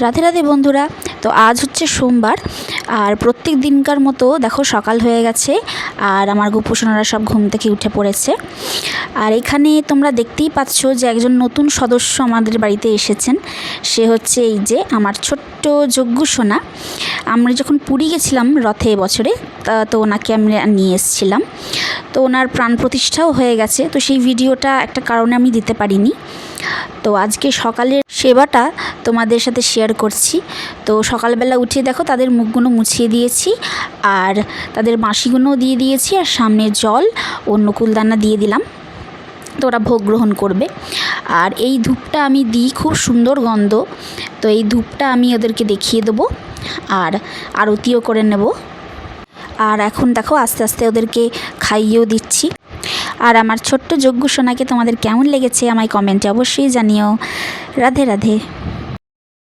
রাধে রাধে বন্ধুরা। তো আজ হচ্ছে সোমবার, আর প্রত্যেক দিনকার মতো দেখো সকাল হয়ে গেছে আর আমার গোপুসোনারা সব ঘুম থেকে উঠে পড়েছে। আর এখানে তোমরা দেখতেই পাচ্ছ যে একজন নতুন সদস্য আমাদের বাড়িতে এসেছেন। সে হচ্ছে এই যে আমার ছোট্ট যজ্ঞু সোনা। আমরা যখন পুরী গেছিলাম রথে এবছরে, তো ওনাকে আমরা নিয়ে এসেছিলাম। তো ওনার প্রাণ প্রতিষ্ঠাও হয়ে গেছে, তো সেই ভিডিওটা একটা কারণে আমি দিতে পারিনি। তো আজকে সকালের সেবাটা তোমাদের সাথে শেয়ার করছি। তো সকালবেলা উঠে দেখো তাদের মুখগুলো মুছিয়ে দিয়েছি, আর তাদের বাঁশিগুলোও দিয়ে দিয়েছি, আর সামনে জল ও নকুলদানা দিয়ে দিলাম। তো ওরা ভোগ গ্রহণ করবে। আর এই ধূপটা আমি দিই, খুব সুন্দর গন্ধ। তো এই ধূপটা আমি ওদেরকে দেখিয়ে দেবো আর আরতিও করে নেব। আর এখন দেখো আস্তে আস্তে ওদেরকে খাইয়েও দিচ্ছি। আর আমার ছোট্ট যজ্ঞ সোনাকে তোমাদের কেমন লেগেছে আমায় কমেন্টে অবশ্যই জানিও। রাধে রাধে।